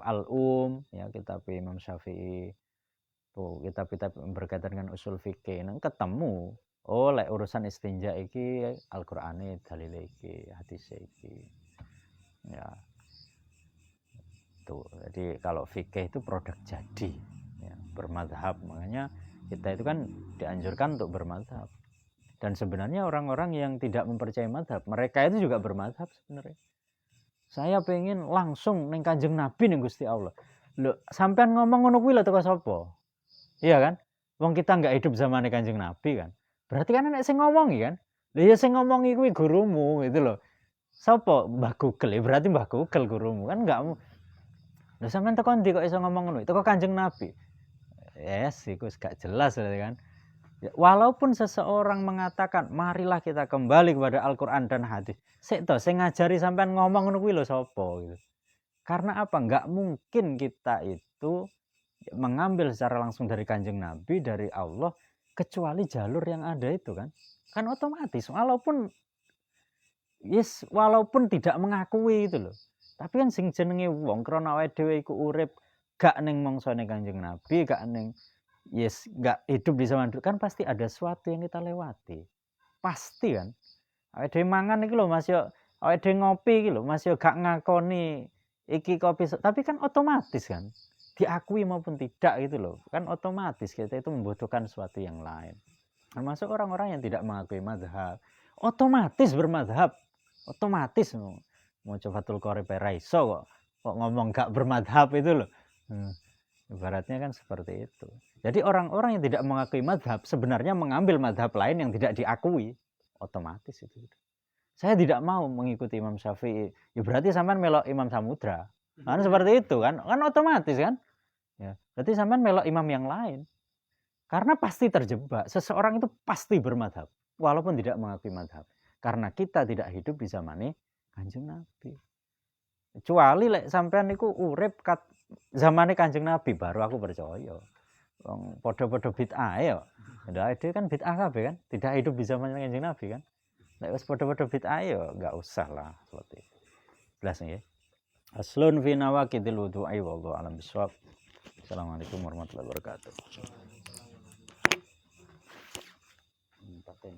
Speaker 1: ya kitab Imam Syafi'i, tuh kitab-kitab berkaitan dengan usul fikih, nang ketemu, oh lek urusan istinja iki Al-Qur'ane dalile iki, hadis iki. Ya. Tuh, jadi kalau fikih itu produk jadi, ya, bermadhab. Makanya kita itu kan dianjurkan untuk bermadhab. Dan sebenarnya orang-orang yang tidak mempercayai madhab, mereka itu juga bermadhab sebenarnya. Saya pengen langsung neng Kanjeng Nabi ning Gusti Allah. Lho, sampean ngomong ngono kuwi lho teko sapa? Iya kan? Wong kita enggak hidup zamane Kanjeng Nabi kan. Berarti kan nek sing ngomongi kan. Lha ya sing ngomongi kuwi gurumu gitu loh. Sapa? Mbah Google. Ya berarti Mbah Google gurumu kan enggak. Lho sampean teko ndi kok iso ngomong ngono? Teko Kanjeng Nabi. Yes, iku gak jelas berarti kan. Walaupun seseorang mengatakan marilah kita kembali kepada Al-Quran dan hadis, sik to sing ngajari sampean ngomong ngono kuwi lho sapa gitu. Karena apa? Enggak mungkin kita itu mengambil secara langsung dari Kanjeng Nabi, dari Allah, kecuali jalur yang ada itu kan. Kan otomatis walaupun tidak mengakui itu loh. Tapi kan sing jenenge wong krana awake dhewe iku urip gak ning mangsane Kanjeng Nabi, gak ning nggak hidup di zaman dulu kan pasti ada sesuatu yang kita lewati, pasti kan. Awake dhewe mangan iki lho Mas yo, awake dhewe ngopi iki lho Mas yo gak ngakoni iki kopi, tapi kan otomatis kan diakui maupun tidak gitu loh, kan otomatis kita itu membutuhkan sesuatu yang lain. Termasuk orang-orang yang tidak mengakui mazhab, otomatis bermazhab, otomatis mau Fathul Qorib raiso kok ngomong gak bermazhab itu loh. Ibaratnya kan seperti itu. Jadi orang-orang yang tidak mengakui madhab sebenarnya mengambil madhab lain yang tidak diakui. Otomatis itu. Saya tidak mau mengikuti Imam Syafi'i. Ya berarti sampean melok Imam Samudra. Kan seperti itu kan. Kan otomatis kan. Ya, berarti sampean melok imam yang lain. Karena pasti terjebak. Seseorang itu pasti bermadhab. Walaupun tidak mengakui madhab. Karena kita tidak hidup di zamane Kanjeng Nabi. Kecuali lek sampean niku urip zamane Kanjeng Nabi baru aku percaya. Wong padha-padha bid'ah ya. Ndak itu kan bid'ah kabeh kan, tidak hidup di zaman Kanjeng Nabi kan. Nek wis padha-padha bid'ah ya enggak usah lah seperti itu. Jelas nggih. Aslun fi nawaqidil wudu'i wallahu a'lam bissawab. Assalamualaikum warahmatullahi wabarakatuh. Paten.